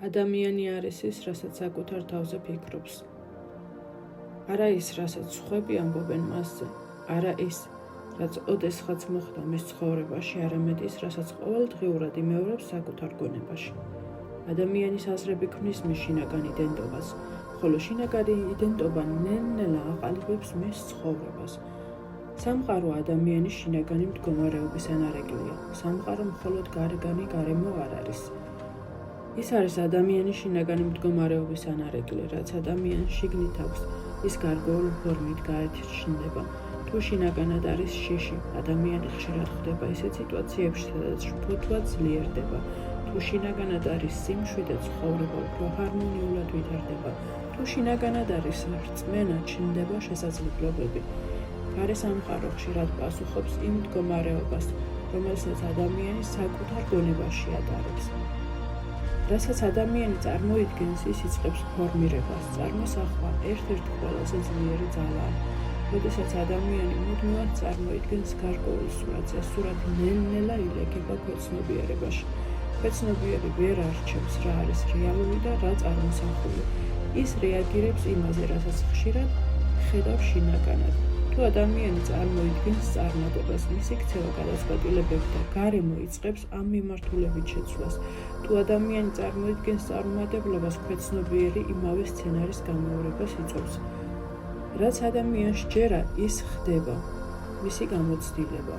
ადამიანი არის ის, რასაც საკუთარ თავზე ფიქრობს. არა ის, რასაც სხვები ამბობენ მასზე, არა ის, რაც ოდესღაც მოხდა მის ცხოვრებაში, არამედ ის, რასაც ყოველდღიურად იმეორებს საკუთარ გონებაში. ადამიანის აზრები ქმნის მის შინაგან იდენტობას, ხოლო შინაგანი იდენტობა ნელ-ნელა აყალიბებს მის ცხოვრებას. სამყარო ადამიანის შინაგანი მდგომარეობის ანარეგლია. სამყარო მხოლოდ გარეგანი გარემო არ არის. ის არის ადამიანის შინაგანი მდგომარეობის ანარეგლი, რაც ადამიანს შიგნით აქვს, ის გარკვეული ფორმით გაეჩნდება. თუ შინაგანად არის შიში, ადამიანი ხშირად ხვდება ისეთ სიტუაციებში, სადაც შფოთვა ძლიერდება. თუ შინაგანად არის სიმშვიდე, ცხოვრება უფრო ჰარმონიულად ვითარდება. თუ შინაგანად არის რწმენა, ჩნდება შესაძლებლობები. გარე სამყარო ხშირად პასუხობს იმ მდგომარეობას, რომელსაც ადამიანი საკუთარ გონებაში ატარებს. რასაც ადამიანი წარმოიდგენს, ის იწყებს ფორმირებას. წარმოსახვა ერთ-ერთი ყველაზე ძლიერი ძალაა. როდესაც ადამიანი მუდმივად წარმოიდგენს გარკვეულ სურათს, ეს სურათი ნელ-ნელა ილეგება ქვეცნობიერებაში. ქვეცნობიერი ვერ არჩევს, რა არის რეალური და რა წარმოსახული. ის რეაგირებს იმაზე, რასაც ხშირად ხედავს შინაგანად. თუ ადამიანი წარმოიდგენს წარმატებას, მისი ქცევა გადაწყვეტილებები და გარემო იწყებს ამ მიმართულებით შეცვლას. თუ ადამიანი წარმოიდგენს წარუმატებლობას, ქვეცნობიერი იმავე სცენარის გამეორებას იწვევს. რაც ადამიანს ჯერა, ის ხდება, მისი გამოცდილება.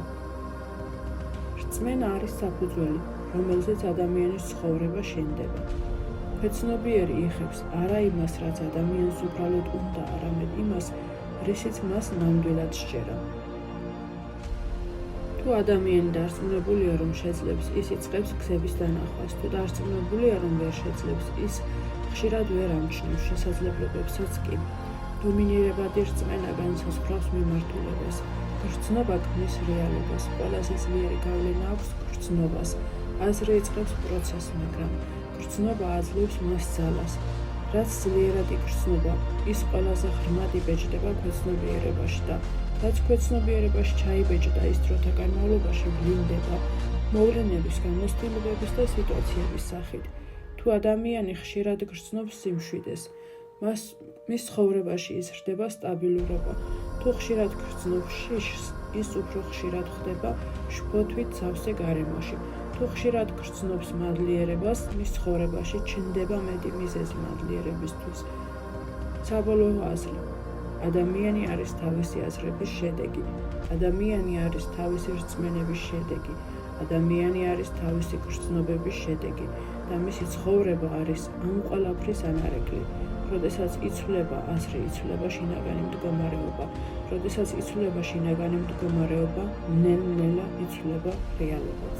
რწმენა არის საფუძველი, რომელზეც ადამიანის ცხოვრება შენდება. ქვეცნობიერი იხებს არა იმას, რაც ადამიანს უბრალოდ უნდა, არამედ იმას, რისიც მას ნამდვილად სჯერა. თუ ადამიანი დარწმუნებულია, რომ შეძლებს, ის იწყებს გზების დანახვას. თუ დარწმუნებულია, რომ ვერ შეძლებს, ის ხშირად ვერ ამჩნევს შესაძლებლობებსაც კი. დომინირებადი რწმენა განსაზღვრავს მიმართულებას. გრძნობა ქმნის რეალობას. ყველაზე ძლიერი გავლენა აქვს გრძნობას. აზრი იწყებს პროცესს, მაგრამ გრძნობა აძლევს მას ძალას. რაც ძლიერად იგრძნობა, ის ყველაზე ღრმად იბეჭდება ქვეცნობიერებაში და რაც ქვეცნობიერებაში ჩაიბეჭდა, ის დროთა განმავლობაში ვლინდება მოვლენების, გამოცდილებების და სიტუაციების სახით. თუ ადამიანი ხშირად გრძნობს სიმშვიდეს, მის ცხოვრებაში იზრდება სტაბილურობა. თუ ხშირად გრძნობს შიშს, ის უფრო ხშირად ხდება შფოთვით სავსე გარემოში. თუ ხშირად გრძნობს მადლიერებას, მის ცხოვრებაში ჩნდება მეტი მიზეზი მადლიერებისთვის. საბოლოო აზრი. ადამიანი არის თავისი აზრების შედეგი. ადამიანი არის თავისი რწმენების შედეგი. ადამიანი არის თავისი გრძნობების შედეგი და მისი ცხოვრება არის ამ ყველაფრის ანარეგლი. როდესაც იცვლება აზრი, იცვლება შინაგანი მდგომარეობა. როდესაც იცვლება შინაგანი მდგომარეობა, ნელ-ნელა იცვლება რეალობაც.